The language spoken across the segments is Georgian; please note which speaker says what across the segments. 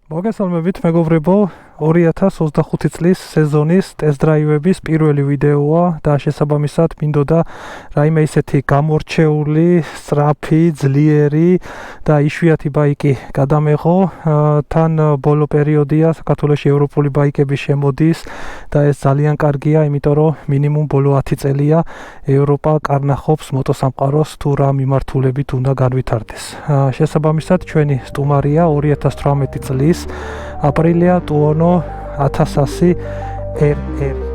Speaker 1: მოგესალმებით მეგობრებო, 2025 წლის სეზონის ტესტ-დრაივების პირველი ვიდეოა და შესაბამისად მინდოდა რაიმე ისეთი გამორჩეული, სწრაფი, ძლიერი და იშვიათი ბაიკი გადამეღო. თან ბოლო პერიოდია საქართველოში ევროპული ბაიკები შემოდის და ეს ძალიან კარგია, იმიტომ რომ მინიმუმ ბოლო 10 წელია ევროპა კარნახობს მოტოსამყაროს თუ რა მიმართულებით უნდა განვითარდეს. შესაბამისად ჩვენი სტუმარია 2018 წლის Aprilia Tuono 1100 RR.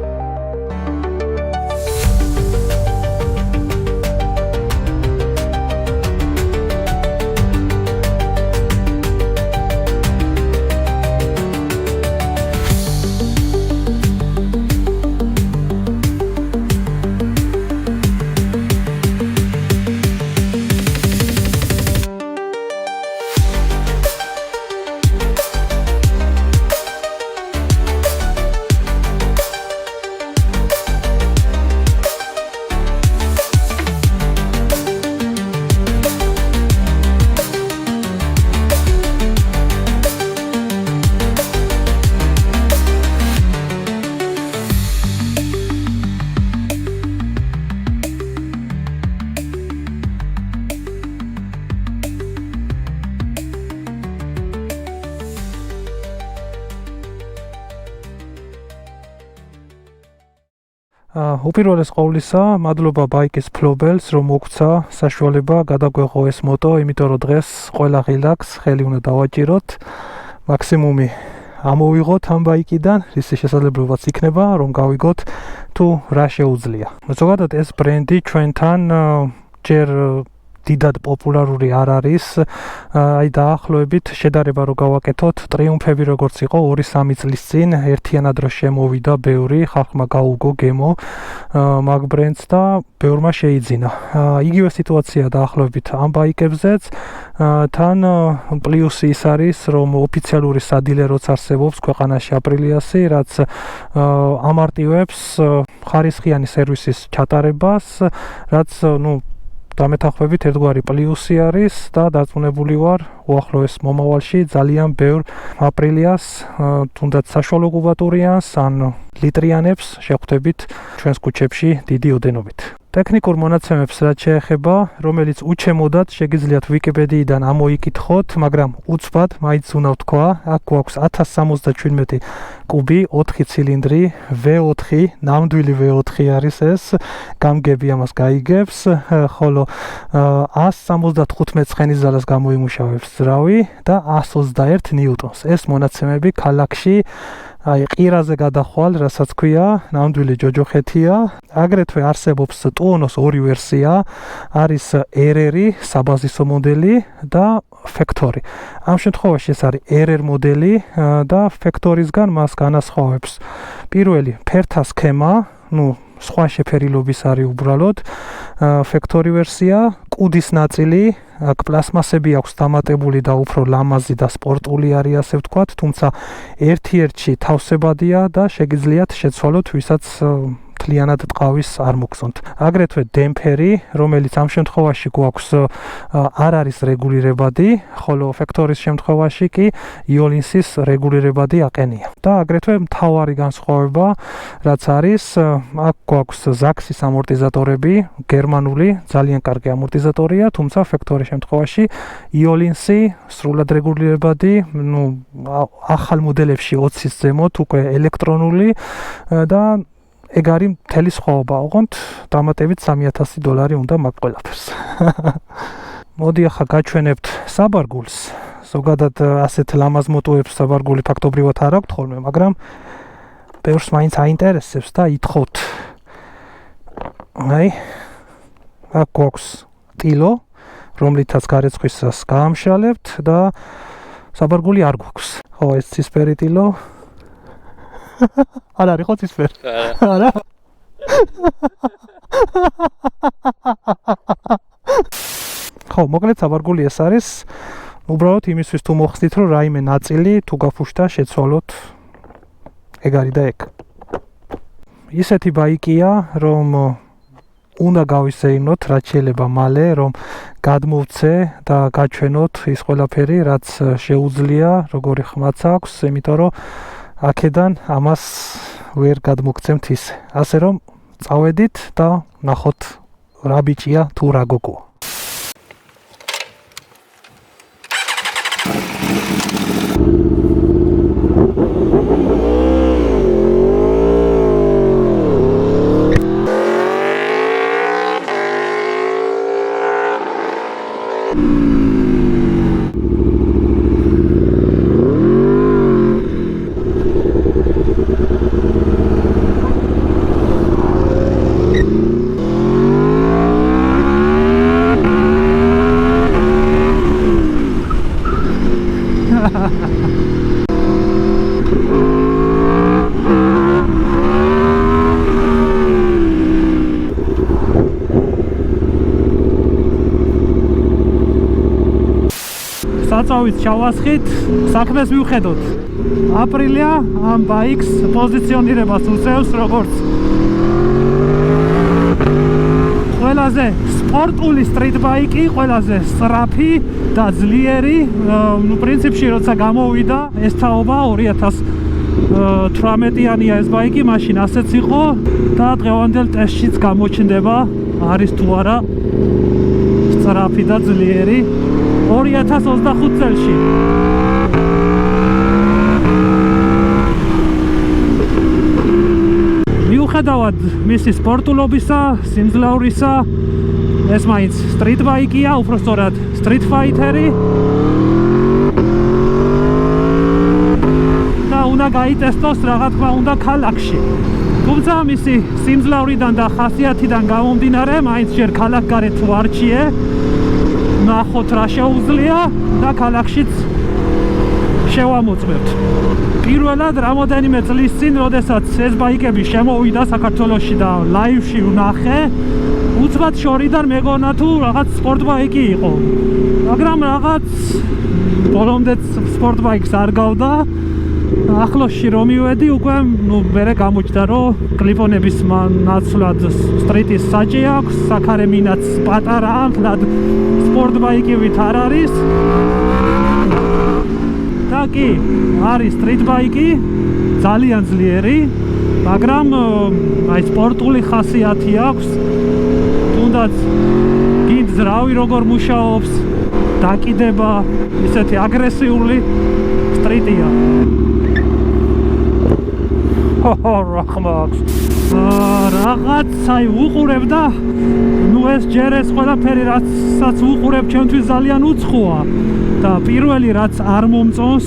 Speaker 1: უპირველეს ყოვლისა, მადლობა ბაიკის ფლობელს, რომ მოგცა საშუალება გადაგვეღო ეს მოტო, იმიტომ რომ დღეს ყველა ღილაკს ხელი უნდა დავაჭიროთ. მაქსიმუმი ამოვიღოთ ამ ბაიკიდან, რის შესაძლებლობაც იქნება, რომ გავიგოთ თუ რა შეუძლია. ზოგადად ეს ბრენდი ჩვენთან ჯერ დიდად პოპულარული არ არის. აი დაახლოებით შედარება რო გავაკეთოთ, ტრიუმფები როგორც იყო 2-3 წლის წინ, ერთიანად რო შემოვიდა ბევრი, ხალხმა გაუგო გემო მაგ ბრენდს და ბევრმა შეიძინა. იგივე სიტუაცია დაახლოებით ამ ბაიკებზეც. თან პლუსი ის არის, რომ ოფიციალური სადილეროც არსებობს ქვეყანაში Aprilias-ი, რაც ამარტივებს ხარისხიანი სერვისის ჩატარებას, რაც დამეთანხმებით ერთგვარი პლუსი არის და დარწმუნებული ვარ უახლოეს მომავალში ძალიან ბევრ Aprilias, თუნდაც საშუალო კუბატურიანს ან ლიტრიანებს შეხვდებით ჩვენს ქუჩებში დიდი ოდენობით. ტექნიკურ მონაცემებს რაც შეეხება, რომელიც უჩემოდათ შეგიძლიათ ვიკიპედიიდან ამოიკითხოთ, მაგრამ უცბად მაინც უნდა ვთქვა, აქ გვაქვს 1077 კუბი, 4 ცილინდრი, V4, ნამდვილი V4 არის ეს, გამგები ამას გაიგებს, ხოლო 175 ცხენის ძალას გამოიმუშავებს ძრავი და 121 ნიუტონს. ეს მონაცემები ქალაქში აი ყირაზე გადახვალ, რასაც ქვია, ნამდვილი ჯოჯოხეთია. აგრეთვე არსებობს Tuonos ორი ვერსია, არის RR-ი, საბაზისო მოდელი და Factory. ამ შემთხვევაში ეს არის RR მოდელი და Factory-სგან მას განასხვავებს პირველი ფერთა სქემა, სხვა შეფერილობის არის უბრალოდ Factory ვერსია, კუდის ნაწილი, აქ პლასმასები აქვს დამატებული და უფრო ლამაზი და სპორტული არის ასე ვთქვათ, თუმცა ერთ-ერთში თავსებადია და შეგიძლიათ შეცვალოთ, ვისაც მთლიანად ტყავის არ მოგზონთ. აგრეთვე დემპერი, რომელიც ამ შემთხვევაში გვაქვს არ არის რეგულირებადი, ხოლო Factory-ის შემთხვევაში კი Iolins's რეგულირებადი აყენია. და აგრეთვე მთავარი განსხვავება, რაც არის, აქ გვაქვს Zaxis ამორტიზატორები, გერმანული, ძალიან კარგი ამორტიზატორია, თუმცა Factory-ის შემთხვევაში Iolins'i სრულად რეგულირებადი, ახალ მოდელებში 20-ის ზემოთ უკვე ელექტრონული და ეგ არის მთელი სხვაობა, ოღონდ დამატებით $3000 უნდა მაგ ყველაფერს. მოდი ახლა გაჩვენებთ საბარგულს. ზოგადად ასეთ ლამაზ მოტოებს საბარგული ფაქტობრივად არ აქვთ ხოლმე, მაგრამ ბევრს მაინც აინტერესებს და ითხოვთ. აი, აქ გვაქვს ტილო, რომლითაც გარეცხვისას გაამშრალებთ და საბარგული არ გვაქვს. ხო, ეს ცისფერი ტილო არ არის ხო ცისფერი? არა. ხო, მოკლედ საბარგული ეს არის უბრალოდ იმისთვის თუ მოხსნით, რომ რაიმე ნაწილი თუ გაფუშტა შეცვალოთ ეგ არის და ეგ. ისეთი ბაიკია, რომ უნდა გავისეირნოთ რაც შეიძლება მალე, რომ გადმოვცე და გაჩვენოთ ის ყველაფერი, რაც შეუძლია, როგორი ხმაც აქვს, იმიტომ რომ აქედან ამას ვერ გადმოგცემთ ისე. ასე რომ წავედით და ნახოთ რა ბიჭია თუ რა გოგოა. საწავით ჩავასხით, საქმეს მივხედოთ. აპრილია ამ ბაიკს პოზიციონირებას უწევს როგორც ყველაზე სპორტული სტრიტ ბაიკი, ყველაზე სწრაფი და ძლიერი. პრინციპში როცა გამოვიდა ეს თაობა 2018-იანია ეს ბაიკი, მაშინ ასეც იყო და დღევანდელ ტესტშიც გამოჩნდება არის თუ არა სწრაფი და ძლიერი 2025 წელში. მიუხედავად მისი სპორტულობისა, სიმძლავრისა, ეს მაინც სტრიტ ბაიკია, უпростоრად სტრიტ ფაითერი. და უნდა გაიტესტოს რა თქმა უნდა ქალაქში. თუმცა მისი სიმძლავრიდან და ხასიათიდან გამომდინარე, მაინც ჯერ ქალაქგარეთ ვარჩიე. ნახოთ რა შეუძლია და ქალაქშიც შევამოწმებთ. პირველად რამოდენიმე წლის წინ, როდესაც ეს ბაიკები შემოვიდა საქართველოში და ლაივში ვნახე, უცბად შორიდან მეგონა თუ რაღაც სპორტ ბაიკი იყო. მაგრამ რაღაც ბოლომდე სპორტ ბაიკს არ გავდა. ახლოსში რომ მივედი, უკვე მერე გამოჩნდა, რომ კლიპონების ნაცვლად სტრიტის საჭი აქვს, საქარემინაც პატარაა, მთლად სპორტ ბაიკივით არ არის. და კი, არის სტრიტ ბაიკი, ძალიან ძლიერი, მაგრამ აი სპორტული ხასიათი აქვს. თუნდაც გინდ ზრავი როგორ მუშაობს, დაკიდება, ისეთი აგრესიული სტრიტია. რა ხმაქვს? რაღაც აი უყურებ და ეს ჯერ ეს ყველაფერი რასაც უყურებ ჩემთვის ძალიან უცხოა და პირველი რაც არ მომწონს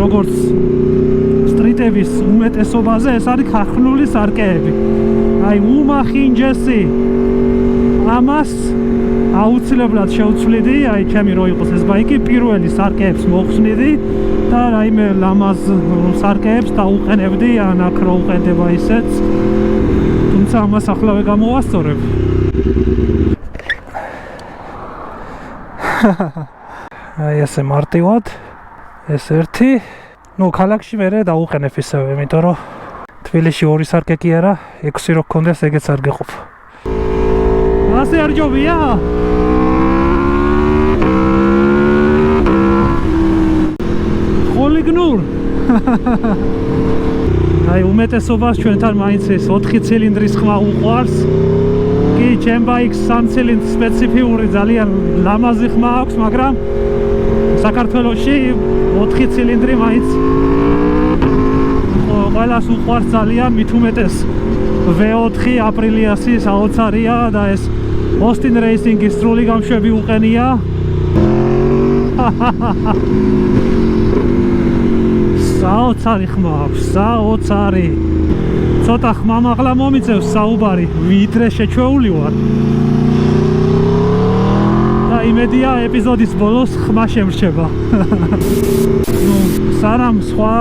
Speaker 1: როგორც სტრიტების უმეტესობაზე ეს არის ხახნული სარკეები. აი უმახინჯესი ამას აუცილებლად შევცვლიდი, აი ჩემი რო იყოს ეს ბაიკი, პირველი სარკეებს მოხსნიდი და რაიმე ლამაზ სარკეებს დაუყენებდი, ან აქ რო უყენდება ისეც. თუმცა ამას ახლავე გამოვასწორებ. აი ესე მარტივად ეს ერთი, ქალაქში მერე დაუყენებ ისევე, იმიტომ რომ თბილისში 2 სარკე კი არა, 6 რო გქონდეს ეგეც არ გეყოფ. ასე არ ჯობია? ხოლიგნურ. აი უმეტესობას ჩვენთან მაინც ეს 4 ცილინდრის ხმა უყვარს. კი, ჩემ ბაიკს 3 ცილინდრის სპეციფიური ძალიან ლამაზი ხმა აქვს, მაგრამ საქართველოში 4 ცილინდრი მაინც ყველას უყვარს ძალიან, მით უმეტეს V4 აპრილიასი საოცარია და ეს Austin Racing-ის სრული გამშვები უყენია. საოცარი ხმა აქვს, საოცარი. ცოტა ხმამაღლა მომიწევს საუბარი, ვიდრე შეჩვეული ვარ. და იმედია ეპიზოდის ბოლოს ხმა შემრჩება. სანამ სხვა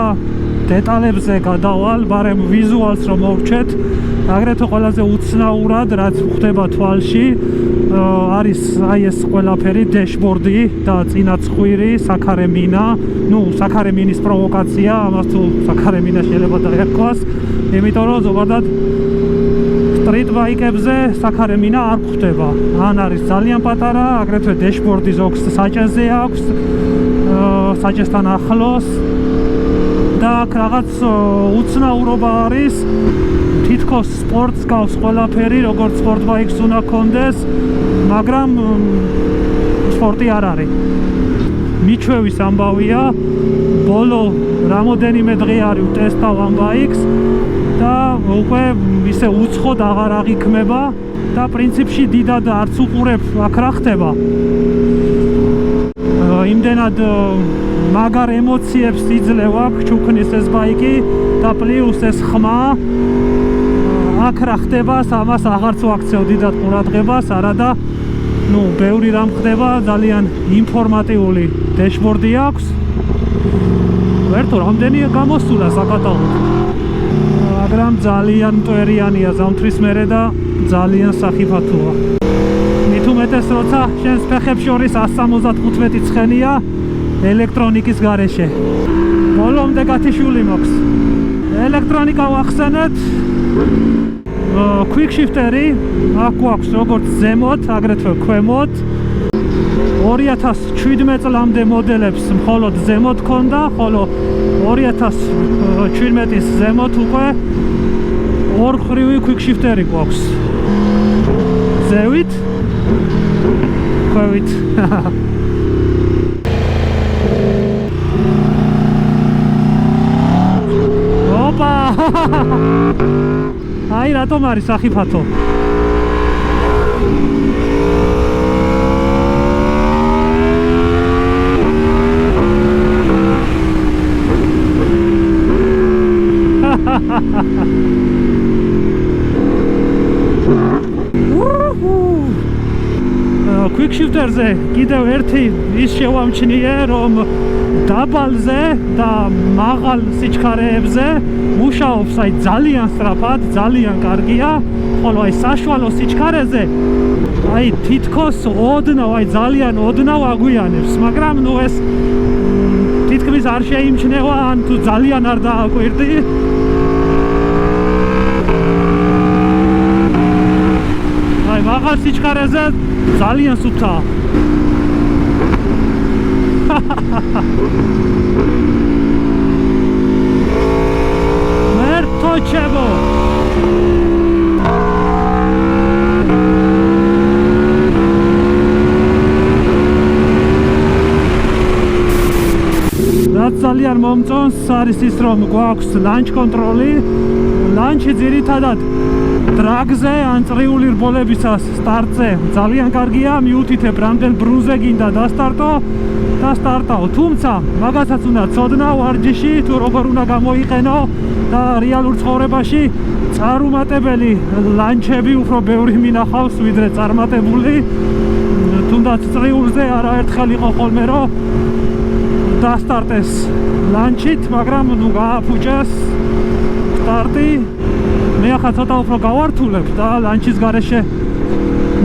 Speaker 1: დეტალებზე გადავალ, ბარემ ვიზუალს რომ მოვჩეთ, აგრეთვე ყველაზე უცნაურად, რაც ხდება თვალში, არის აი ეს ყველაფერი, დეშბორდი და წინა ცხვირი, საქარემინა, საქარემინის პროვოკაცია, ამას თუ საქარემინა შეიძლება დაერქვას, იმიტომ რომ ზოგადად სტრიტ ბაიკებზე საქარე მინა არ გვხვდება. ან არის ძალიან პატარა, აგრეთვე დეშბორდი ზოგს საჭესზე აქვს, საჭესთან ახლოს და აქ რაღაც უცნაურობა არის. თითქოს სპორტს გავს ყველაფერი, როგორც სპორტ ბაიკს უნდა კონდეს, მაგრამ სპორტი არ არის. მიჩვევის ამბავია, ბოლო რამოდენიმე დღე არის ვტესტავ ამ ბაიკს და უკვე ისე უცხოდ აღარ აღიქმება და პრინციპში დიდად არც უყურებ აქ რა ხდება. იმდენად მაგარ ემოციებს იძლევა აქ ჩუქნის ეს ბაიკი და პლუს ეს ხმა აქ რა ხდება, ამას აღარც ვაქცევ დიდად ყურადღებას, არადა ბევრი რამ ხდება, ძალიან ინფორმატიული დეშბორდი აქვს. ვერთო რამდენია გამოსულა საკატალოგო, მაგრამ ძალიან მტვერიანია ზამთრის მერე და ძალიან სახიფათოა. მით უმეტეს როცა შენს ფეხებს შორის 175 ცხენია ელექტრონიკის გარეშე. ბოლომდე გათიშული მაქვს. ელექტრონიკა ვახსენეთ. quick shifteri აქ გვაქვს როგორც ზემოთ, აგრეთვე ქვემოთ. 2017 წლამდე მოდელებს მხოლოდ ზემოთ ქონდა, ხოლო 2017-ის ზემოთ უკვე ორხრივი quick shifteri გვაქვს. ზევით, ქვევით. ოპა! აი რატომ არის სახიფათო? quick shifter-ზე კიდევ ერთი ის შევამჩნიე, რომ დაბალზე და მაღალ სიჩქარეებზე მუშაობს აი ძალიან სწრაფად, ძალიან კარგია, ხოლო აი საშუალო სიჩქარეზე აი თითქოს ოდნავ, აი ძალიან ოდნავ აგვიანებს, მაგრამ ეს თითქმის არ შეიმჩნევა, ან თუ ძალიან არ დააკვირდი. აი მაღალ სიჩქარეზე ძალიან სუფთაა. მერტოჩებო რაც ძალიან მომწონს არის ის, რომ გვაქვს ლანჩ კონტროლი. ლანჩი ძირითადად დრაგზე ან წრიული რბოლებისას სტარტზე ძალიან კარგია, მიუთითებ რამდენ ბრუნზე გინდა დასტარტო და სტარტაო. თუმცა მაგასაც უნდა ცოდნა ვარჯიში თუ როგორ უნდა გამოიყენო და რეალურ ცხოვრებაში წარუმატებელი ლანჩები უფრო ბევრი მინახავს ვიდრე წარმატებული. თუნდაც წრიულზე არაერთხელ იყო ხოლმე რომ დასტარტეს ლანჩით, მაგრამ გააფუჭეს სტარტი. მე ახლა ცოტა უფრო გავართულებ და ლანჩის გარეშე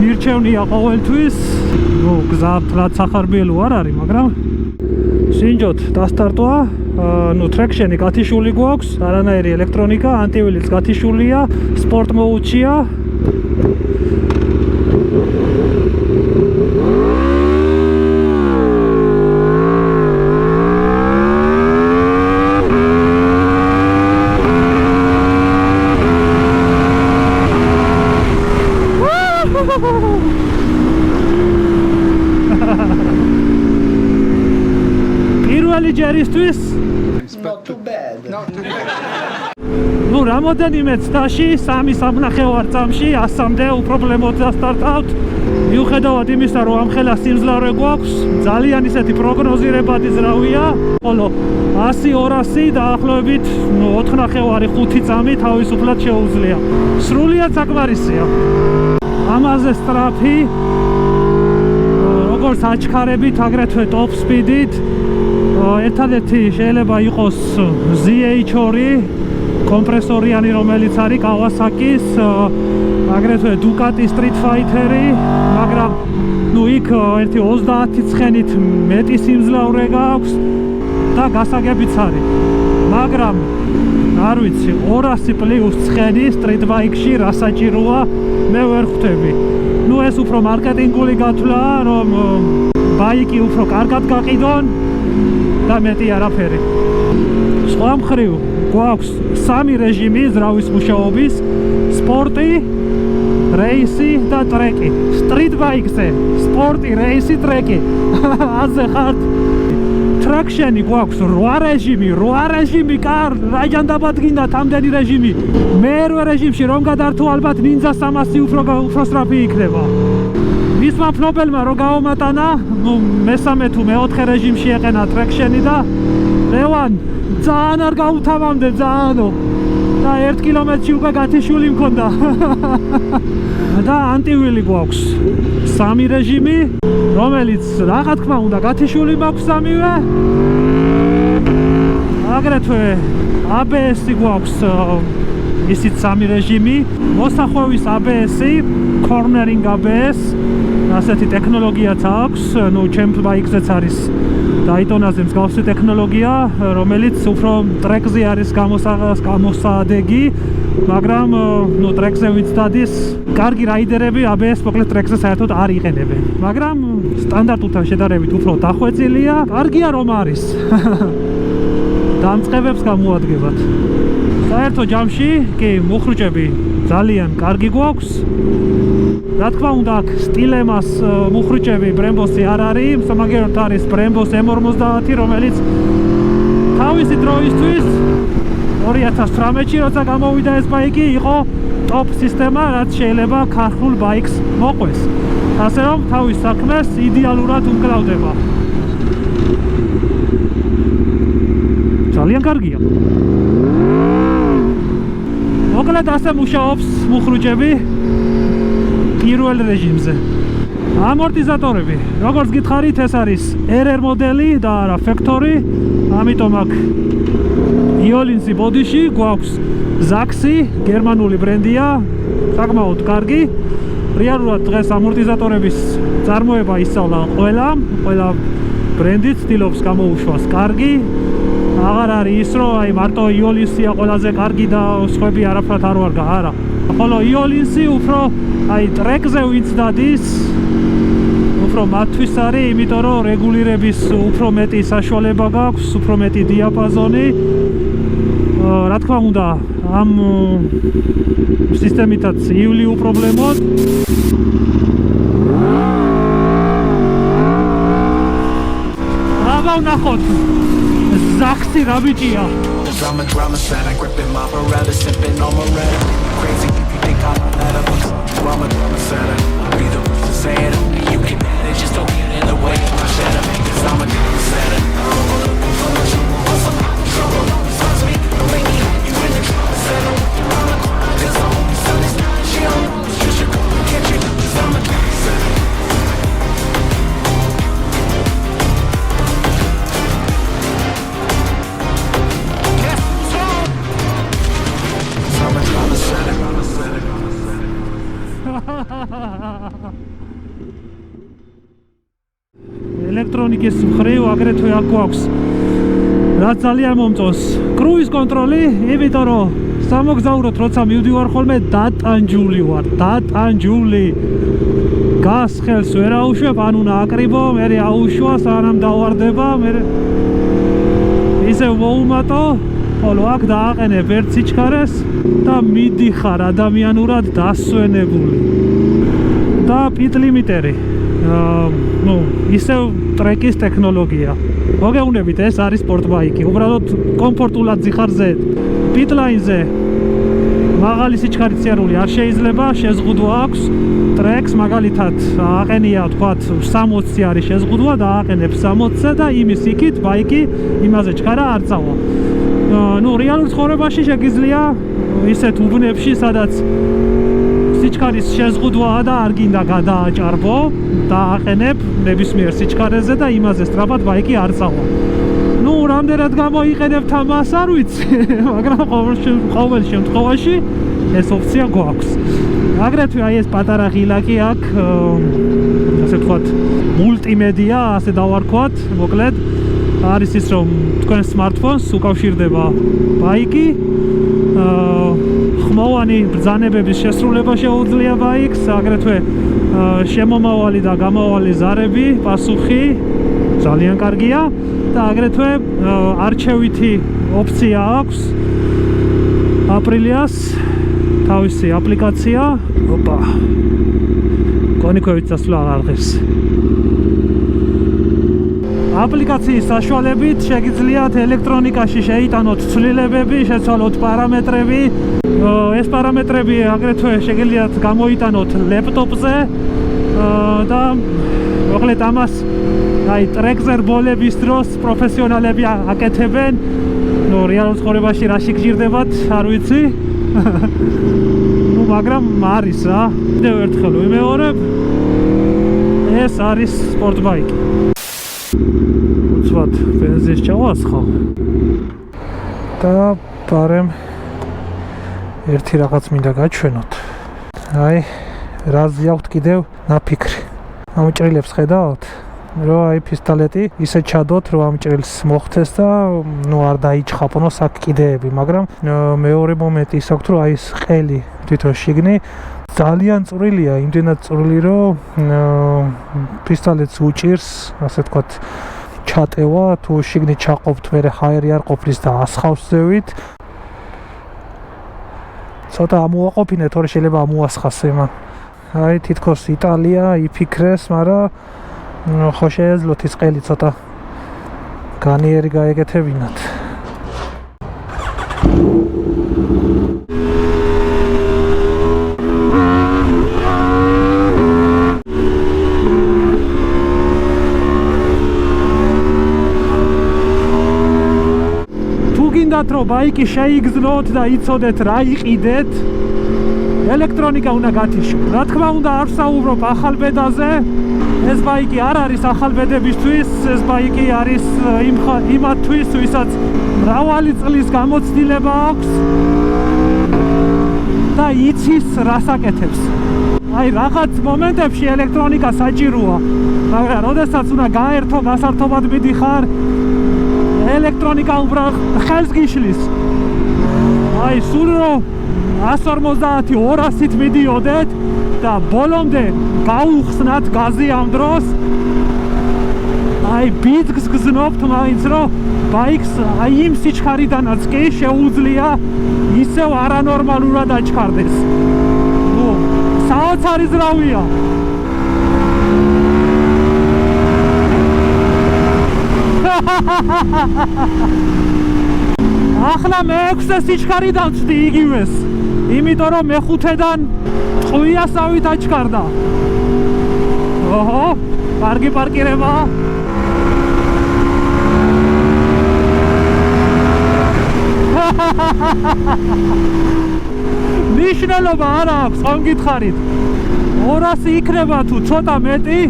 Speaker 1: მირჩევნია ყოველთვის. გზა თლად სახარბიელო არ არის, მაგრამ სინჯოთ დასტარტვა. ტრექშენი გათიშული გვაქვს, არანაირი ელექტრონიკა, ანტივილიც გათიშულია, სპორტ მოუჩია. პირველი ჯერისთვის
Speaker 2: Not too bad.
Speaker 1: რამოდენიმე წრეში, 3.5 წამში 100-მდე უპრობლემოდ დასტარტავთ. მიუხედავად იმისა, რომ ამხელა სიმძლავრე გვაქვს, ძალიან ისეთი პროგნოზირებადი ზრავია, ხოლო 100-200 დაახლოებით 4.5 წამი თავისუფლად შეუძლია. სრულიად საკმარისია. ამაზე სწრაფი, როგორც აჩქარებით, აგრეთვე ტოპ სპიდით. ერთადერთი შეიძლება იყოს ZH2 კომპრესორიანი, რომელიც არის Kawasaki-ს, აგრეთვე Ducati Street Fighter-ი, მაგრამ იქ ერთი 30 ცხენით მეტი სიმძლავრე გაქვს და გასაგებიც არის. მაგრამ არ ვიცი 200 პლუს ცხენი სტრიტ ბაიკში რა საჭიროა მე ვერ ხვდები. ნუ ეს უფრო მარკეტინგული გათვლაა, რომ ბაიკი უფრო კარგად გაყიდონ და მეტი არაფერი. სხვა მხრივ გვაქვს 3 რეჟიმი ზრავის მუშაობის: სპორტი, რეისი და ტრეკი. სტრიტ ბაიკზე სპორტი, რეისი, ტრეკი. აზე ხართ. ტრაქშენი გვაქვს 8 რეჟიმი, კარ, რაჯანდაბად გინდათ ამდენი რეჟიმი. მერვე რეჟიმში რომ გადართო ალბათ ნინძა 300 უფრო სწრაფი იქნება. მისმა მფლობელმა რო გაომატანა, ნუ მესამე თუ მეოთხე რეჟიმში ეყენა ტრაქშენი და ლევან ძალიან არ გაუთავამდე, ძალიანო. და 1 კილომეტრში უკვე გათიშული მქონდა. და ანტივილი გვაქვს 3 რეჟიმი, რომელიც რა თქმა უნდა გათიშული მაქვს სამივე. აგრეთვე ABS-ი გვაქვს ისიც 3 რეჟიმი, მოსახვევის ABS-ი, cornering ABS, ასეთი ტექნოლოგიაც აქვს, ნუ ჩემს ბაიკზეც არის დაიტონაზე მსგავსი ტექნოლოგია, რომელიც უფრო ტრეკზე არის გამოსადეგი, მაგრამ ნუ ტრეკზე ვინც დადის, კარგი რაიდერები ABS მოკლედ ტრეკზე საერთოდ არ იყენებენ, მაგრამ სტანდარტულთან შედარებით უფრო დახვეწილია, კარგია რომ არის. დამწყებებს გამოადგებათ. საერთო ჯამში კი მუხრუჭები ძალიან კარგი გვაქვს. რა თქმა უნდა, აქ სტილემას მუხრუჭები ბრემბოსი არ არის, სამაგეროთ არის ბრემბოს M50, რომელიც თავისი დროისთვის 2018-ში როცა გამოვიდა ეს ბაიკი იყო ტოპ სისტემა, რაც შეიძლება ქართულ ბაიკს მოყვეს. ასე რომ თავის საქმეს იდეალურად უმკლავდება. ძალიან კარგია. მოკლედ ასე მუშაობს მუხრუჭები პირველ რეჟიმზე. ამორტიზატორები, როგორც გითხარით, ეს არის RR მოდელი და არა ფექტორი, ამიტომ აქ იოლინსი ბოდიში გვაქვს ZAXi, გერმანული ბრენდია, საკმაოდ კარგი. რეალურად დღეს ამორტიზატორების წარმოება ისწავლა ყველა ბრენდი ცდილობს გამოუშვას კარგი. აღარ არის ის, რომ აი მარტო იოლინსია ყველაზე კარგი და სხვები არაფრად არ ვარგა, არა. ხოლო იოლინსი უფრო აი ტრეკზე ვინც დადის, უფრო მათთვის არის, იმიტომ რომ რეგულირების უფრო მეტი საშუალება გაქვს, უფრო მეტი დიაპაზონი. რა თქმა უნდა, ამ სისტემითაც იული უპრობლემოდ. აბა ვნახოთ ZAXi რა ბიჭია.
Speaker 3: Drama center, gripping my Beretta, sipping on my red. Crazy if you think I'm that of us. Drama center, I'll be the first to say it. Only you can manage, just don't get in the way. I said I make this, I'm a drama center. You in the drama center. There's a home, sun is not, she don't know. You should come and catch it, 'cause I'm a drama center.
Speaker 1: ელექტრონიკის მხრივ აგრეთვე აქ გვაქვს რაც ძალიან მომწონს კრუიზ კონტროლი, იმიტომ რომ სამოგზაუროდ როცა მივდივარ ხოლმე დატანჯული ვარ, გას ხელს ვერ აუშვებ, ან უნდა აკრიბო, მე აუშვა, სანამ დავარდება, მე ისე მოუმატო, ხოლო აქ დააყენებ ერთ სიჩქარეს და მიდიხარ ადამიანურად დასვენებული. და პიტ ლიმიტერი. ნუ ისევ ტრეკის ტექნოლოგია. მოგეუბნებით, ეს არის სპორტ ბაიკი. უბრალოდ კომფორტულად ძიხარზე, პიტ ლაინზე მაღალი სიჩქარის სიარული არ შეიძლება, შეზღუდვა აქვს. ტრეკს მაგალითად აყენია, თქვათ 60 არის შეზღუდვა და აყენებ 60-ზე და იმის იქით ბაიკი იმაზე ჩქარა არ წავა. ნუ რეალურ ცხოვრებაში შეგიძლია ისეთ უბნებში, სადაც სიჩქარის შეზღუდვაა და არ გინდა გადააჭარბო და აყენებ ნებისმიერ სიჩქარეზე და იმაზე სწრაფად ბაიკი არ წავა. ნუ რამდენად გამოიყენებთ ამას არ ვიცი, მაგრამ ყოველ შემთხვევაში ეს ოფცია გვაქვს. აგრეთვე აი ეს პატარა ღილაკი აქვს, ასე ვთქვათ, მულტიმედია, ასე დავარქვათ, მოკლედ არის ის რომ თქვენ smartphones უკავშირდება ბაიკი ხმოვანი ბრძანებების შესრულება შეუძლია ბაიკს აგრეთვე შემომავალი და გამავალი ზარები პასუხი ძალიან კარგია და აგრეთვე არჩევითი ოფცია აქვს აპრილიას თავისი აპლიკაცია ოპა კონიკვებით დასვლა აღარ ღირს აპლიკაციის საშუალებით შეგიძლიათ ელექტრონიკაში შეიტანოთ ცვლილებები, შეცვალოთ პარამეტრები. ეს პარამეტრები აგრეთვე შეგიძლიათ გამოიტანოთ ლეპტოპზე და მოკლედ ამას აი ტრეკზე რბოლების დროს პროფესიონალები აკეთებენ. რეალურ ცხოვრებაში რაში გჭირდებათ, არ ვიცი. მაგრამ არის რა. კიდევ ერთხელ ვიმეორებ. ეს არის სპორტბაიკი. უცბად ბენზინს ჩავასხავ და ბარემ ერთი რაღაც მინდა გაჩვენოთ. აი, რაზე აქვთ კიდევ ნაფიქრი. ამ ჭრილებს ხედავთ? რომ აი პისტოლეტი ისე ჩადოთ, რომ ამ ჭრილს მოხდეს და არ დაიჭხაპონოს აქ კიდეები, მაგრამ მეორე მომენტი ის აქვს, რომ აი ეს ყელი თვითონ შიგნი ძალიან წვრილია, იმდენად წვრილი, რომ პისტოლეტს უჭირს, ასე ვთქვათ, ჩატევა, თუ შიგნით ჩაყოფთ, მერე ჰაერი არ ყოფნის და ასხავს ზევით. ცოტა ამოაყოფინეთ, თორე შეიძლება ამოასხას იმან. აი, თითქოს იტალია იფიქრეს, მაგრამ ხო შეეძლოთ ის ყელი ცოტა განიერი გაეკეთებინათ. გინდათ რომ ბაიკი შეიგრძნოთ და იცოდეთ რა იყიდეთ ელექტრონიკა უნდა გათიშოთ. რა თქმა უნდა არ ვსაუბრობ ახალ ბედაზე. ეს ბაიკი არ არის ახალ ბედებისთვის, ეს ბაიკი არის იმათთვის, ვისაც მრავალი წლის გამოცდილება აქვს და იცის რას აკეთებს. აი რაღაც მომენტებში ელექტრონიკა საჭიროა, მაგრამ როდესაც უნდა გაერთო გასართობად მიდიხარ ელექტრონიკა უბრალოდ ხელს გიშლის. აი სულ რომ 150-200-ით მიდიოდეთ და ბოლომდე გაუხსნათ გაზი ამ დროს. აი ბიძგს გზნობთ მაინც რომ ბაიკს აი იმ სიჩქარიდანაც კი შეუძლია ისევ არანორმალურად აჩქარდეს. ნუ საოცარი ზრავია. ახლა მე-6-ე სიჩქარიდან ვწდი იგივეს, იმიტომ რომ მე-5-დან ტყვიასავით აჩქარდა. ოჰო, კარგი პარკირება. ნიშნულობა არ აქვს, ხომ გითხარით? 200 იქნება თუ ცოტა მეტი.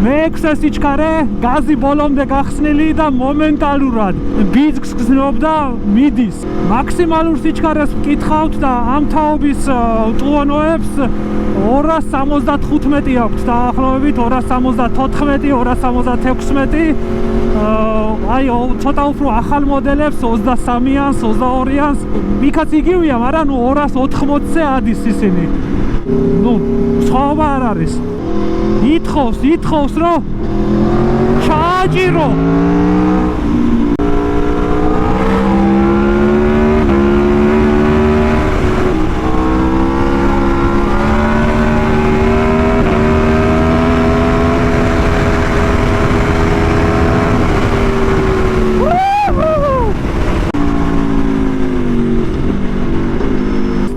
Speaker 1: მე-6-ე სიჩქარე, გაზი ბოლომდე გახსნილი და მომენტალურად ბიძგს გზნობდა მიდის. მაქსიმალურ სიჩქარეს ვკითხავთ და ამ თაობის ტუონოებს 275 აქვს დაახლოებით 274, 276. აი ცოტა უფრო ახალ მოდელებს 23-იანს, 22-იანს იქაც იგივეა, მაგრამ 280-ზე ადის ისინი. ნუ სხვა არ არის. ითხოვს რომ ჩააჭირო.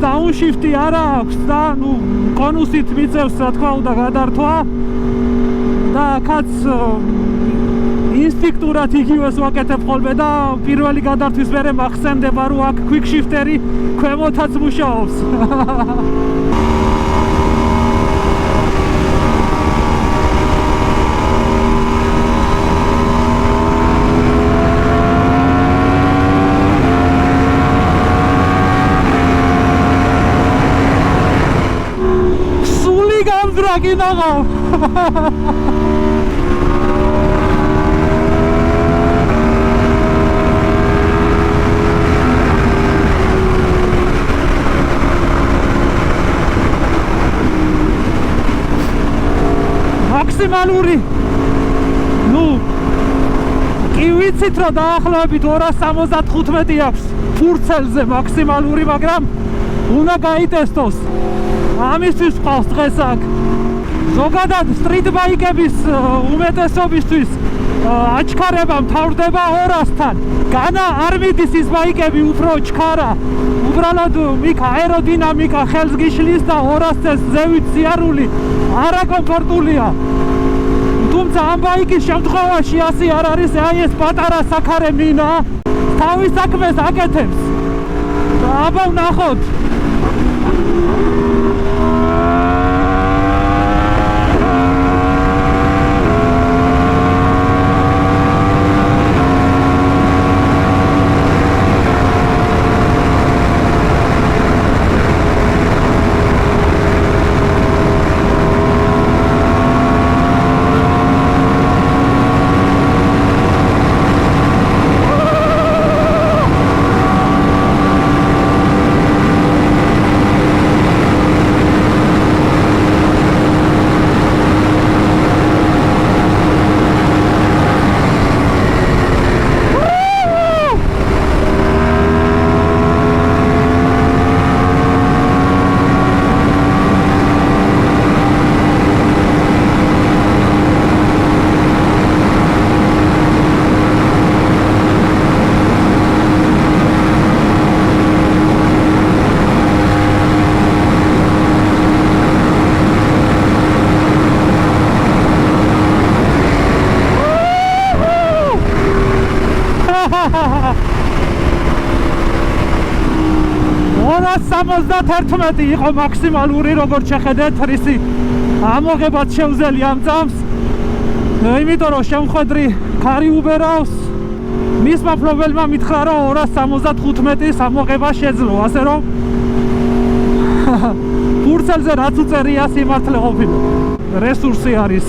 Speaker 1: Downshift-ი არ აქვს და ნუ კონუსით მიწევს რა თქმა უნდა გადართვა. და კაც ინსტინქტურად იგივეს ვაკეთებ ხოლმე და პირველი გადართვის მერე მახსენდება რომ აქ quick shifter-ი ქვემოთაც მუშაობს. სული გამდრაგინაღავ. მაქსიმალური კი ვიცით რომ დაახლოებით 275 აქვს ფურცელზე მაქსიმალური, მაგრამ უნდა გაიტესტოს. ამისთვის ყავს დღეს აქ. ზოგადად სტრიტ ბაიკების უმეტესობისთვის აჩქარება მთავრდება 200-თან. განა არ მიდის ის ბაიკები უფრო ჩქარა. უბრალოდ იქ აეროდინამიკა ხელს გიშლის და 200-ზე ზევით სიარული არაკომფორტულია. თუმცა ამ ბაიკის შემთხვევაში ასე არ არის, აი ეს პატარა საქარე მინა თავის საქმეს აკეთებს. აბა ვნახოთ. $71 იყო მაქსიმალური, როგორც შეხედეთ, რისი ამოღებაც შეუძლია ამ წამს. იმიტომ რომ შემხედრი ქარი უბერავს, მისმა მფლობელმა მითხრა რომ 275 ამოღება შეძლო, ასე რომ ფურცელზე რაც უწერია სიმართლე ყოფილა. რესურსი არის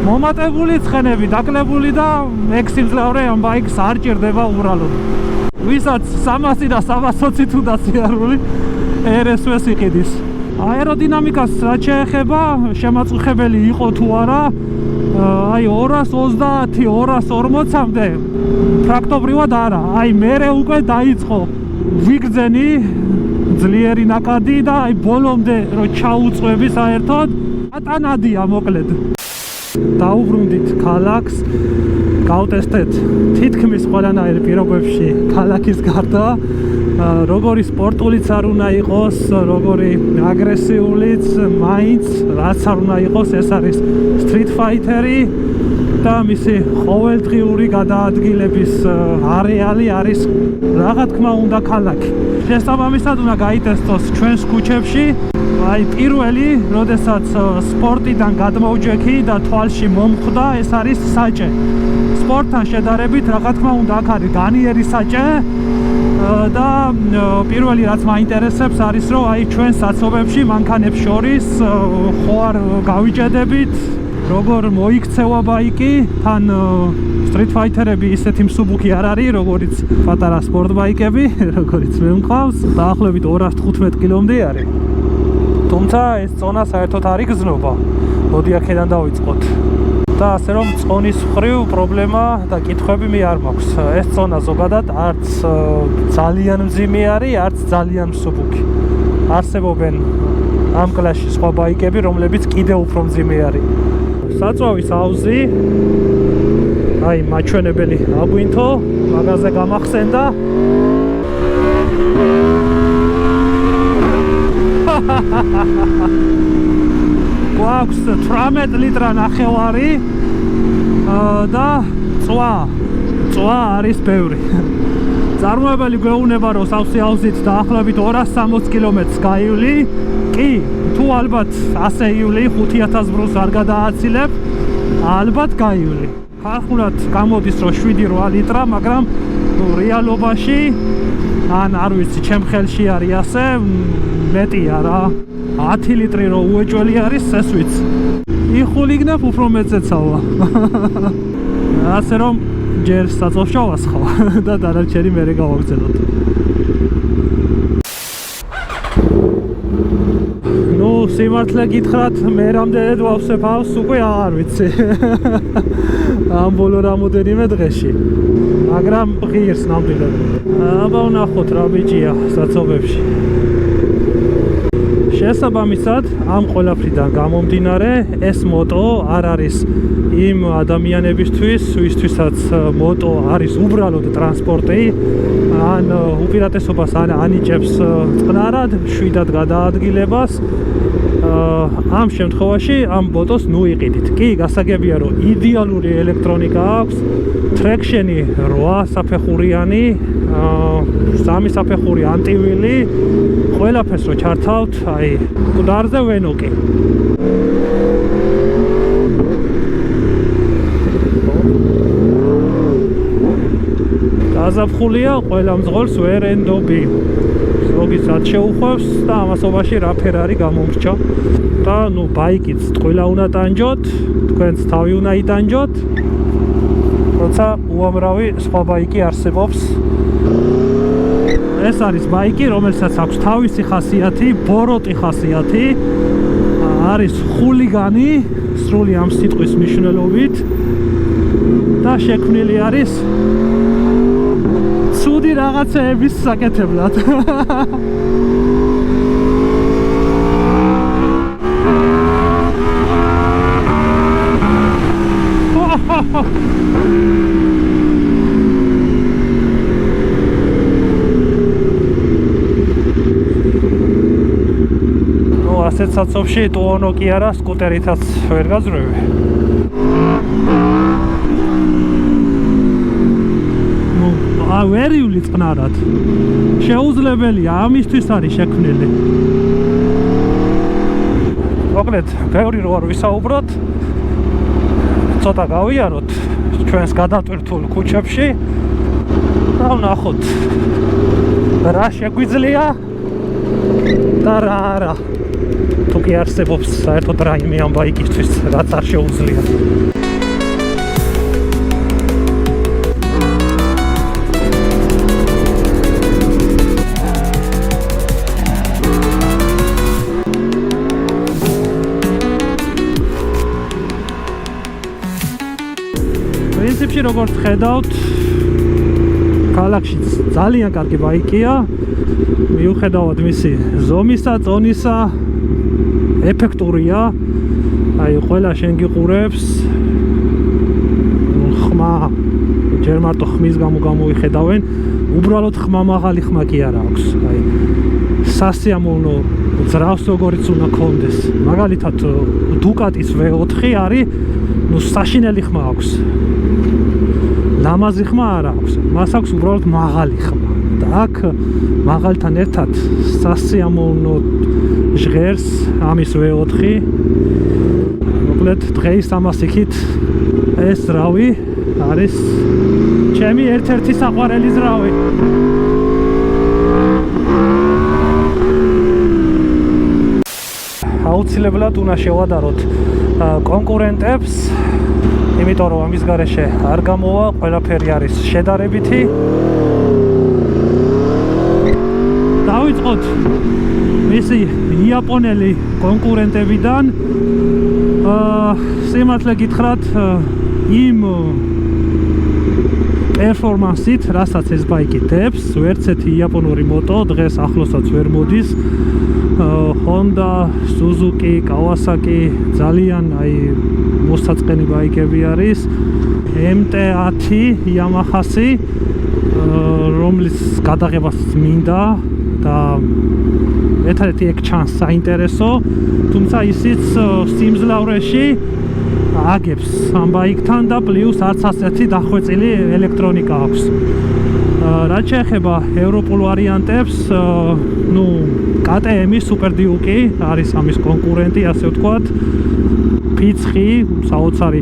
Speaker 1: მომატებული, ცხენები დაკლებული და ეგ სიმძლავრე ამ ბაიკს არ ჭირდება უბრალოდ. ვისაც 300 და 320 თუ და სიარული RSV-ს იყიდის. აეროდინამიკას რაც შეეხება, შემაწუხებელი იყო თუ არა, აი 230-240-მდე პრაქტობრივად არა. აი მერე უკვე დაიწყო ვიგრძენი ძლიერი ნაკადი და აი ბოლომდე რომ ჩაუწვევი საერთოდ ატანადია მოკლედ. დაუბრუნდით ქალაქს, გავტესტეთ თითქმის ყველანაირ პირობებში ქალაქის გარდა, როგორი სპორტულიც არ უნდა იყოს, როგორი აგრესიულიც, მაინც რაც არ უნდა იყოს, ეს არის Street Fighter-ი და მისი ყოველდღიური გადაადგილების არეალი არის რაღა თქმა უნდა ქალაქი. შესაბამისად უნდა გაიტესტოს ჩვენს ქუჩებში. აი პირველი, როდესაც სპორტიდან გადმოვჯექი და თვალში მომხვდა, ეს არის საჭე. სპორტთან შედარებით, რა თქმა უნდა, აქ არის განიერი საჭე და პირველი რაც მაინტერესებს არის, რომ აი ჩვენ საცობებში მანქანებს შორის ხო არ გავიჭედებით, როგორ მოიქცევა ბაიკი, თან Street Fighter-ები ისეთი მსუბუქი არ არის, როგორიც პატარა სპორტ ბაიკები, როგორიც მე მყავს, დაახლოებით 215 კმ-მდე არის. თუმცა ეს წონა საერთოდ არ იგრძნობა. მოდი აქედან დავიწყოთ. და ასე რომ წონის მხრივ პრობლემა და კითხვები მე არ მაქვს. ეს წონა ზოგადად არც ძალიან მძიმე არის, არც ძალიან მსუბუქი. არსებობენ ამ კლასში სხვა ბაიკები, რომლებიც კიდევ უფრო მძიმე არის. საწვავის აუზი აი მაჩვენებელი აგვინთო, მაგაზე გამახსენდა. გვაქვს 18 ლიტრა ნახევარი და წვა არის ბევრი. წარმოებელი გვეუბნება რომ სავსე აუზით დაახლოებით 260 კილომეტრს გაივლი. კი, თუ ალბათ ასე ივლი 5000 ბროს არ გადააცილებ, ალბათ გაივლი. ხალხურად გამოდის რომ 7-8 ლიტრა, მაგრამ რეალობაში ან არ ვიცი, ჩემ ხელში არის ასე, მეტია რა. 10 ლიტრი რო უეჭველი არის, ეს ვიცი. იხულიგნებ უფრო მეწეცავა. ასე რომ ჯერ საწოლს ჩავასხავ და დანარჩენი მერე გავაგრძელოთ. სიმართლე გითხრათ, მე რამდენად ვავსებავს, უკვე აღარ ვიცი. ამ ბოლო რამოდენიმე დღეში. მაგრამ ღირს ნამდვილად. აბა ვნახოთ რა ბიჭია საცობებში. შესაბამისად, ამ ყველაფრიდან გამომდინარე, ეს მოტო არ არის იმ ადამიანებისთვის, ვისთვისაც მოტო არის უბრალოდ ტრანსპორტი, ან უპირატესობას ანიჭებს წყნარად, შვიდად გადაადგილებას. ამ შემთხვევაში ამ მოტოს ნუიყიდით. კი, გასაგებია, რომ იდეალური ელექტრონიკა აქვს, ტრექშენი 8 საფეხურიანი, 3 საფეხური ანტივილი, ყველაფერს რო ჩართავთ, აი, მკვდარზე ვენოკი. გაზაფხულია, ყველა მძღოლს ვერ ენდობი. ზოგისაც შეუხვევს და ამასობაში რა ფერარი გამომრჩა. და ნუ ბაიკიც ტყუილა უნდა ტანჯოთ, თქვენც თავი უნდა იტანჯოთ. როცა უამრავი სხვა ბაიკი არსებობს. ეს არის ბაიკი, რომელსაც აქვს თავისი ხასიათი, ბოროტი ხასიათი. არის ხულიგანი, სრული ამ სიტყვის მნიშვნელობით და შექმნილი არის ცუდი რაღაცეების საკეთებლად. ასეთ საცობში ტუონო კი არა, სკუტერითაც ვერ გაძრევი. ვერიული წყნარად. შეუძლებელია, ამისთვის არის შექმნილი. მოკლედ, ბევრი რო არ ვისაუბროთ, ცოტა გავიაროთ ჩვენს გადატვირთულ ქუჩებში და ვნახოთ რა შეგვიძლია და რა არა. თუ კი არსებობს საერთოდ რაიმე ამ ბაიკისთვის, რაც არ შეუძლია. პრინციპში როგორც ხედავთ, ქალაქში ძალიან კარგი ბაიკია, მიუხედავად მისი ზომისა, წონისა, ეფექტურია. აი, ყველა შენ გიყურებს, ხმა, ჯერ მარტო ხმის გამო გამოიხედავენ, უბრალოდ ხმა მაღალი ხმა კი არა აქვს. აი, სასიამოვნო ძრავს როგორიც უნდა ქონდეს. მაგალითად, დუკატის V4 არის, ნუ საშინელი ხმა აქვს. ლამაზი ხმა არ აქვს, მას აქვს უბრალოდ მაღალი ხმა. და აქ მაღალთან ერთად სასიამოვნო ჟღერს ამის V4. მოკლედ დღეის ამას იქით ეს ზრავი არის ჩემი ერთ-ერთი საყვარელი ზრავი. აუცილებლად უნდა შევადაროთ კონკურენტებს, იმიტომ რომ ამის გარეშე არ გამოვა, ყველაფერი არის შედარებითი. დავიწყოთ მისი იაპონელი კონკურენტებიდან. სიმართლე გითხრათ, იმ პერფორმანსით, რასაც ეს ბაიკი დებს, ვერცერთი იაპონური მოტო დღეს ახლოსაც ვერ მოდის. Honda, Suzuki, Kawasaki, ძალიან აი მოსაწყენი ბაიკები არის. MT-10 Yamaha-ი, რომლის გადაღებას მინდა და ერთადერთი ეგ ჩანს საინტერესო, თუმცა ისიც სიმძლავრეში აგებს ამ ბაიკთან და პლუს არც ასეთი დახვეწილი ელექტრონიკა აქვს. რაც შეეხება ევროპულ ვარიანტებს, ნუ KTM-ი Super Duke არის ამის კონკურენტი, ასე ვთქვათ. ფიცხი, საოცარი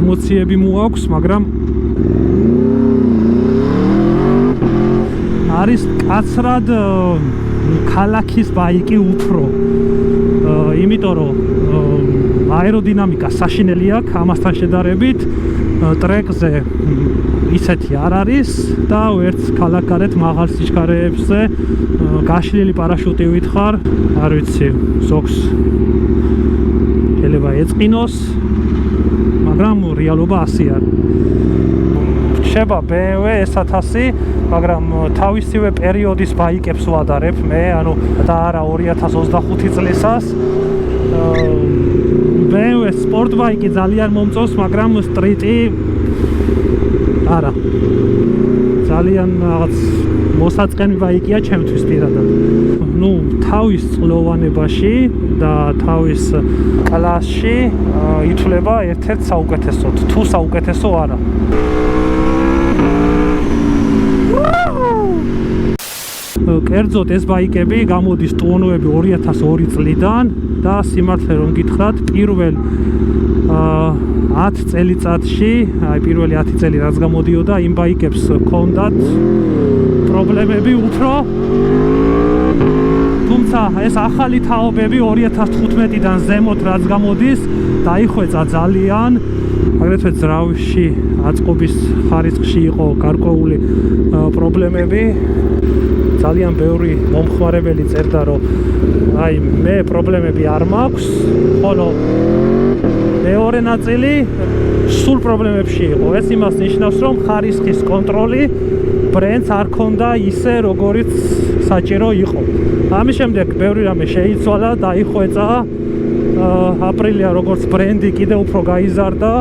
Speaker 1: ემოციები მოაქვს, მაგრამ არის კაცრად ქალაქის ბაიკი უფრო. იმიტომ რომ აეროდინამიკა საშინელი აქვს ამასთან შედარებით, ტრეკზე ისეთი არ არის და ვერც ქალაქგარეთ მაღალ სიჩქარეებზე გაშლილი პარაშუტივით ხარ, არ ვიცი, ზოგს შეიძლება ეწყინოს, მაგრამ რეალობა ასე არის. რჩება BMW S1000, მაგრამ თავისივე პერიოდის ბაიკებს ვადარებ მე, ანუ და არა 2025 წლისას. BMW სპორტ ბაიკი ძალიან მომწონს, მაგრამ სტრიტი არა. ძალიან რაღაც მოსაწყენი ბაიკია ჩემთვის პირადად. ნუ თავის წყლოვანებაში და თავის კლასში ითვლება ერთ-ერთ საუკეთესოდ, თუ საუკეთესო არა. კერძოდ ეს ბაიკები გამოდის ტუონოები 2002 წლიდან და სიმართლე რომ გითხრათ, პირველ 10 წელიწადში, აი პირველი 10 წელი რაც გამოდიოდა, იმ ბაიკებს ჰქონდათ პრობლემები უფრო. თუმცა ეს ახალი თაობები 2015-დან ზემოთ რაც გამოდის, დაიხვეწა ძალიან. აგრეთვე ძრავში აწყობის ხარისხში იყო გარკვეული პრობლემები. ძალიან ბევრი მომხმარებელი წერდა, რომ აი მე პრობლემები არ მაქვს, ხოლო მეორე ნაწილი სულ პრობლემებში იყო. ეს იმას ნიშნავს, რომ ხარისხის კონტროლი ბრენდს არ ქონდა ისე, როგორიც საჭირო იყო. ამის შემდეგ ბევრი რამე შეიცვალა, დაიხვეწა. აპრილია როგორც ბრენდი კიდევ უფრო გაიზარდა.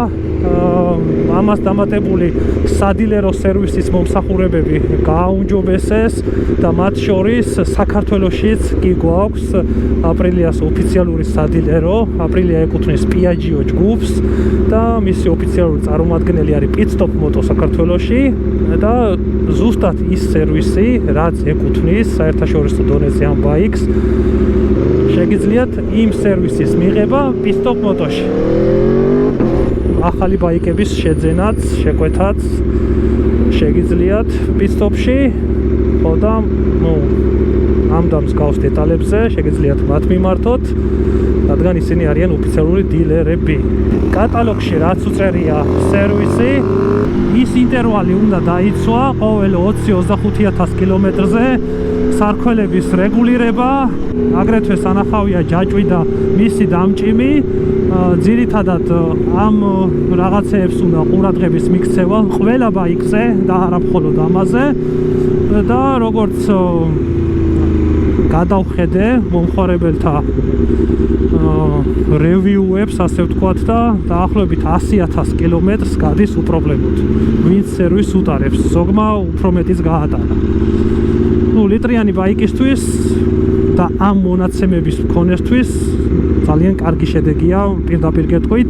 Speaker 1: ამას დამატებული სადილერო სერვისის მომსახურებები გააუმჯობესეს და მათ შორის საქართველოშიც კი გვაქვს აპრილიას ოფიციალური სადილერო. აპრილია ეკუთვნის Piaggio ჯგუფს და მისი ოფიციალური წარმომადგენელი არის Pit Stop Moto საქართველოში და ზუსტად ის სერვისი, რაც ეკუთვნის საერთაშორისო დონეზე ამ ბაიკს, შეგიძლიათ იმ სერვისის მიღება Pit Stop Moto-ში. ახალი ბაიკების შეძენაც, შეკვეთაც შეგიძლიათ Pit Stop-ში, ხო და ამ და მსგავს დეტალებზე შეგიძლიათ მათ მიმართოთ, რადგან ისინი არიან ოფიციალური დილერები. კატალოგში რაც უწერია სერვისი, ის ინტერვალი უნდა დაიცვა ყოველ 20-25000 კილომეტრზე, სარქველების რეგულირება, აგრეთვე სანახავია ჯაჭვი და მისი დამჭიმი. ძირითადად ამ რაღაცეებს უნდა ყურადღების მიქცევა ყველა ბაიკზე და არა მხოლოდ ამაზე. და როგორც გადავხედე მომხმარებელთა რევიუებს, ასე ვთქვათ, და დაახლოებით 100,000 კილომეტრს გადის უპრობლემოდ. ვინც სერვისს უტარებს, ზოგმა უფრო მეტიც გაატარა. ლიტრიანი ბაიკისთვის და ამ მონაცემების მქონესთვის ძალიან კარგი შედეგია, პირდაპირ გეტყვით.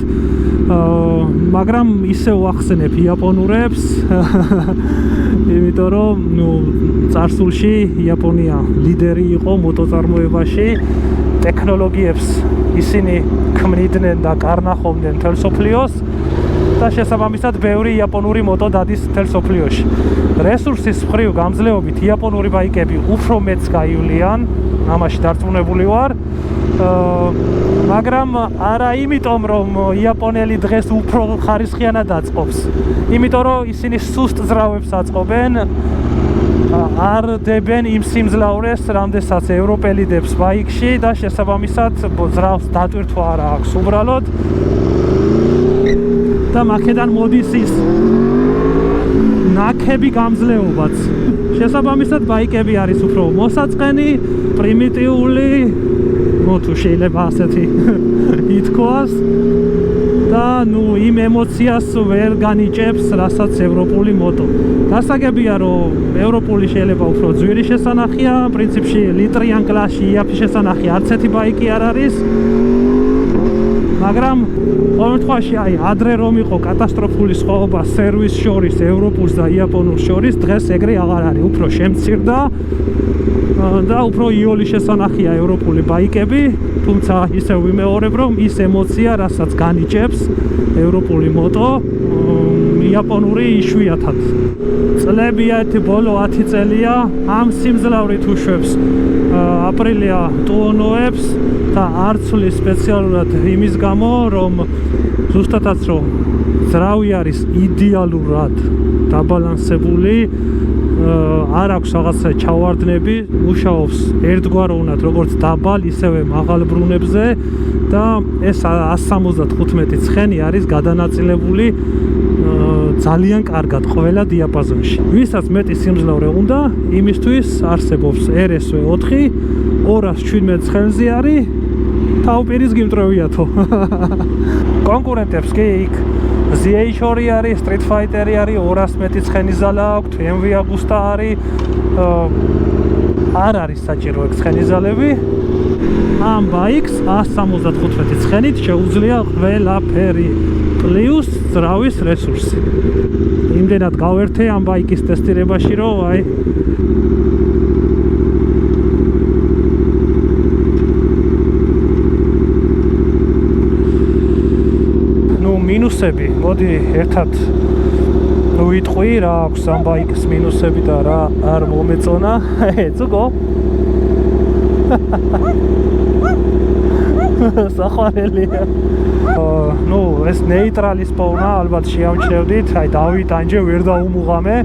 Speaker 1: მაგრამ ისე ვახსენებ იაპონურებს, იმიტომ რომ წარსულში იაპონია ლიდერი იყო მოტოწარმოებაში, ტექნოლოგიებს ისინი ქმნიდნენ და კარნახობდნენ მთელ მსოფლიოს და შესაბამისად ბევრი იაპონური მოტო დადის მთელ მსოფლიოში. რესურსის მხრივ გამძლეობით იაპონური ბაიკები უფრო მეტს გაივლიან, ამაში დარწმუნებული ვარ. მაგრამ არა იმიტომ, რომ იაპონელი დღეს უფრო ხარისხიანად აწყობს, იმიტომ რომ ისინი სუსტ ძრავებს აწყობენ, არ დებენ იმ სიმძლავრეს, რამდენსაც ევროპელი დებს ბაიკში და შესაბამისად ძრავს დატვირთვა არ აქვს უბრალოდ. და მაქედან მოდის ის ნაკები გამძლეობაც. შესაბამისად ბაიკები არის უფრო მოსაწყენი, პრიმიტიული, თუ შეიძლება ასეთი ითქვას და იმ ემოციას ვერ განიჭებს, რასაც ევროპული მოტო. გასაგებია, რომ ევროპული შეიძლება უფრო ძვირი შესანახია, პრინციპში ლიტრიან კლასში იაფი შესანახი არც ერთი ბაიკი არ არის. მაგრამ ყოველ შემთხვევაში ადრე რომ იყო კატასტროფული სხვაობა სერვის შორის, ევროპულს და იაპონურს შორის, დღეს ეგრე აღარ არის, უფრო შემცირდა და უფრო იოლი შესანახია ევროპული ბაიკები, თუმცა ისევ ვიმეორებ, რომ ის ემოცია, რასაც განიჭებს ევროპული მოტო, იაპონური იშვიათად. წლებია ერთი ბოლო 10 წელია ამ სიმძლავრით უშვებს აპრილია ტუონოებს და არ ცვლის სპეციალურად იმის გამო, რომ ზუსტადაც რომ ძრავი არის იდეალურად დაბალანსებული, არ აქვს რაღაცა ჩავარდნები, მუშაობს ერთგვაროვნად როგორც დაბალ, ისევე მაღალ ბრუნებზე და ეს 175 ცხენი არის გადანაწილებული ძალიან კარგად ყველა დიაპაზონში. ვისაც მეტი სიმძლავრე უნდა, იმისთვის არსებობს RSV 4 217 ცხენზე არის, თავპირის გიმტრევიათო. კონკურენტებს კი იქ ZH2 არის, Street Fighter არის, 211 ცხენი ზალა აქვს, MV Agusta არის, არ არის საჭირო ეგ ცხენი ზალები. ამ ბაიკს 175 ცხენით შეუძლია ყველაფერი პლუს ძრავის რესურსი. იმდენად გავერთე ამ ბაიკის ტესტირებაში, რომ აი მინუსები, მოდი ერთად ვიტყვი რა აქვს ამ ბაიკის მინუსები და რა არ მომეწონა. წუგო საყვარელია. ეს ნეიტრალის პოვნა ალბათ შეამჩნევდით, აი დავით ანჯე ვერ დაუმუღამე,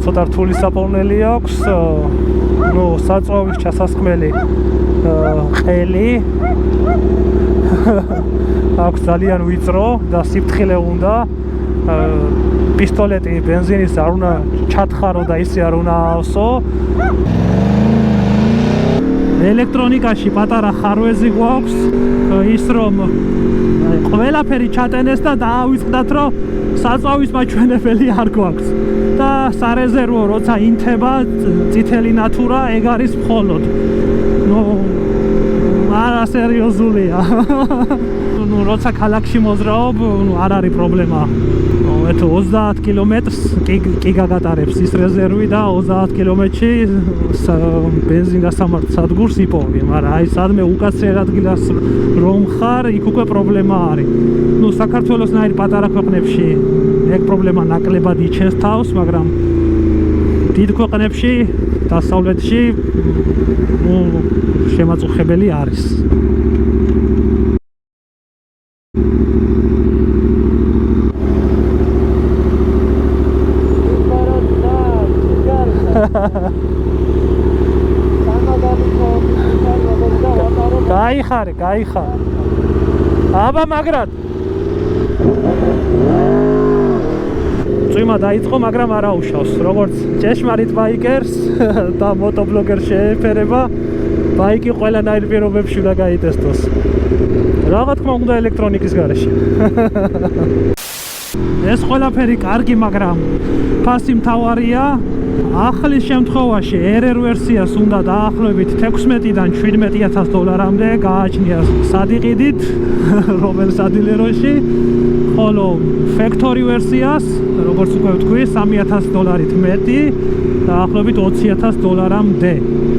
Speaker 1: ცოტა რთული საპოვნელი აქვს, საწვავის ჩასასხმელი ყელი აქვს ძალიან ვიწრო და სიფრთხილე უნდა, პისტოლეტი ბენზინის არ უნდა ჩათხარო და ისე არ უნდა აავსო. ელექტრონიკაში პატარა ხარვეზი გვაქვს, ის რომ ყველაფერი ჩატენეს და დაავიწყდათ, რომ საწვავის მაჩვენებელი არ გვაქვს და სარეზერვო როცა ინთება წითელი ნათურა, ეგ არის მხოლოდ არა სერიოზულია. როცა ქალაქში მოძრაობ, არ არის პრობლემა. 30 კილომეტრს კი გაგატარებს ის რეზერვი და 30 კილომეტრში ბენზინგასამართ სადგურს იპოვი, მაგრამ აი სადმე უკაცრიერ ადგილას რომ ხარ, იქ უკვე პრობლემა არის. საქართველოსნაირ პატარა ქვეყნებში ეგ პრობლემა ნაკლებად იჩენს თავს, მაგრამ დიდ ქვეყნებში, დასავლეთში შემაწუხებელი არის. გაიხარე. აბა მაგრად. წვიმა დაიწყო, მაგრამ არ აუშავს. როგორც ჭეშმარიტ ბაიკერს და მოტობლოგერს შეეფერება, ბაიკი ყველანაირ პირობებში უნდა გაიტესტოს. რა თქმა უნდა ელექტრონიკის გარეშე. ეს ყველაფერი კარგი, მაგრამ ფასი მთავარია. ახლის შემთხვევაში RR ვერსიას უნდა დაახლოებით 16-დან 17,000 დოლარამდე გააჩნია სადიყიდით, რომელ სადილეროში, ხოლო factory ვერსიას, როგორც უკვე ვთქვი, 3,000 დოლარით მეტი, დაახლოებით 20,000 დოლარამდე.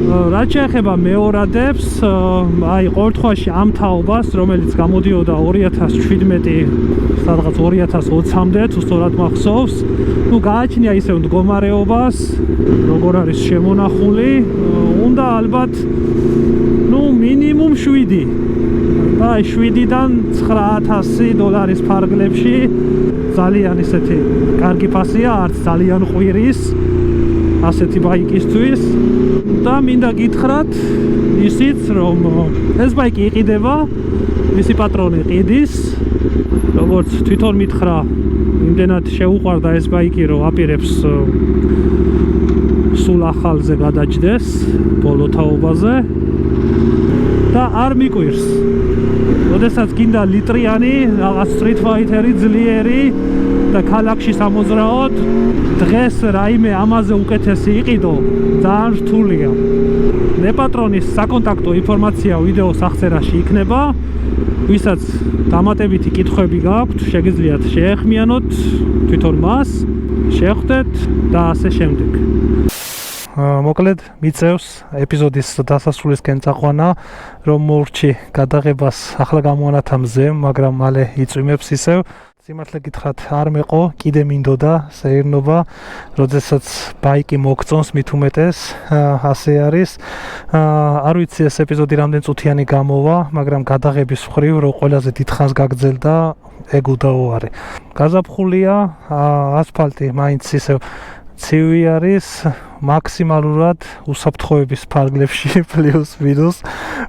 Speaker 1: რაც შეეხება მეორადებს, აი ყოველთვაში ამ თაობას, რომელიც გამოდიოდა 2017 სადღაც 2020-მდე, თუ სწორად მახსოვს, გააჩნია ისევ მდგომარეობას, როგორ არის შემონახული, უნდა ალბათ მინიმუმ 7 და 7-დან 9,000 დოლარის ფარგლებში ძალიან ისეთი კარგი ფასია, არც ძალიან ყვირის ასეთი ბაიკისთვის და მინდა გითხრათ ისიც, რომ ეს ბაიკი იყიდება, მისი პატრონი ყიდის, როგორც თვითონ მითხრა, იმდენად შეუყვარდა ეს ბაიკი, რომ აპირებს სულ ახალზე გადაჯდეს ბოლო თაობაზე და არ მიკვირს. როდესაც გინდა ლიტრიანი, რაღაც Street Fighter-ი ძლიერი და ქალაქში სამოძრაოდ, დღეს რაიმე ამაზე უკეთესი იყიდო, ძალიან რთულია. ნეპატრონის საკონტაქტო ინფორმაცია ვიდეოს აღწერაში იქნება, ვისაც დამატებითი კითხვები გაქვთ, შეგიძლიათ შეეხმიანოთ თვითონ მას, შეხვდეთ და ასე შემდეგ. მოკლედ მიწევს ეპიზოდის დასასრულისკენ წაყვანა, რომ მორჩი გადაღებას ახლა გამოვანათა მზე, მაგრამ მალე იწვიმებს ისევ. სიმართლე გითხრათ, არ მეყო, კიდე მინდოდა საერთნობა, როდესაც ბაიკი მოგწონს მით უმეტეს, ასე არის. არ ვიცი ეს ეპიზოდი რამდენ წუთიანი გამოვა, მაგრამ გადაღების მხრივ რომ ყველაზე დიდხანს გაგრძელდა, ეგ უდაოარი. გაზაფხულია, ასფალტი მაინც ისევ ცივი არის, მაქსიმალურად უსაფრთხოების ფარგლებში პლუს მინუს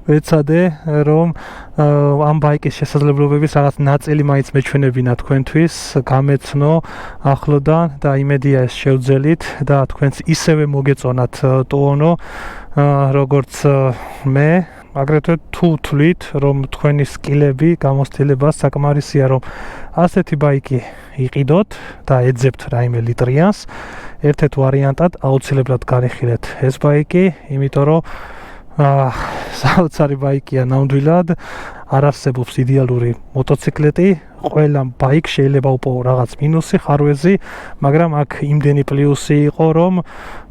Speaker 1: ვეცადე რომ ამ ბაიკის შესაძლებლობების რაღაც ნაწილი მაინც მეჩვენებინა თქვენთვის, გამეცნო ახლოდან და იმედია ეს შევძელით და თქვენც ისევე მოგეწონათ ტუონო როგორც მე. აგრეთვე თუ თვლით რომ თქვენი სკილები გამოცდილება საკმარისია რომ ასეთი ბაიკი იყიდოთ და ეძებთ რაიმე ლიტრიანს, ერთ-ერთ ვარიანტად აუცილებლად განიხილეთ ეს ბაიკი, იმიტომ რომ საოცარი ბაიკია ნამდვილად, არ არსებობს იდეალური მოტოციკლეტი, ყველა ბაიკ შეიძლება უპოვო რაღაც მინუსი, ხარვეზი, მაგრამ აქ იმდენი პლუსი იყო, რომ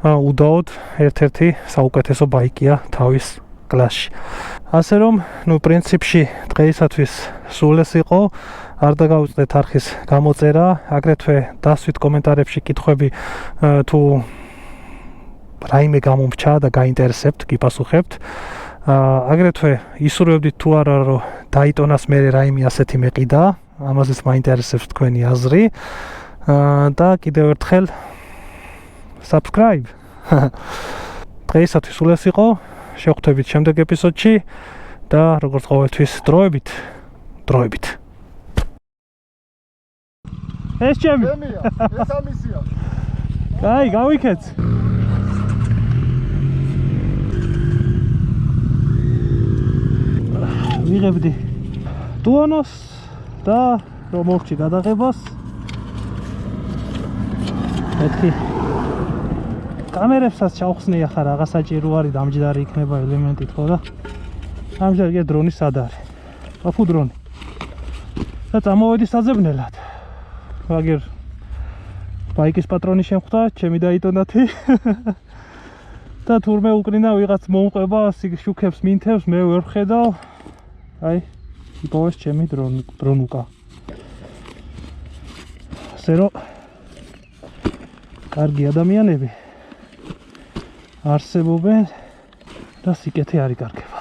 Speaker 1: უდაოდ ერთ-ერთი საუკეთესო ბაიკია თავის კლასში. ასე რომ, პრინციპში დღეისათვის სულ ეს იყო, არ დაგავიწყდეთ არხის გამოწერა, აგრეთვე დასვით კომენტარებში კითხვები თუ რაიმე გამომრჩა და გაინტერესებთ, გიპასუხებთ. აგრეთვე ისურვებდით თუ არა რომ დაიტონას მე რაიმე ასეთი მეყიდა, ამაზეც მაინტერესებს თქვენი აზრი და კიდევ ერთხელ subscribe. დღეისათვის სულ ეს იყო, შევხვდებით შემდეგ ეპიზოდში და როგორც ყოველთვის დროებით. ეს ჩემი.
Speaker 2: ეს ამისია.
Speaker 1: კაი, გავიქეც. ვიღებდი ტუონოს და რომ მოვჭი გადაღებას. მეთქი კამერებსაც ჩავხსნი ახლა რა საჭირო არის დამჯდარი იქნება ელემენტით ხო და ამჟამად დრონი სად არის? აფუ დრონი. და წამოვედი საძებნელად. აგერ ბაიკის პატრონი შემხვდა, ჩემი დაიტონათი. და თურმე უკრინა ვიღაც მომყვება, შუქებს მინთებს, მე ვერ ვხედავ. აი, იპოვეს ჩემი დრონუკა. ასე რომ კარგი ადამიანები არსებობენ და სიკეთე არ იკარგება.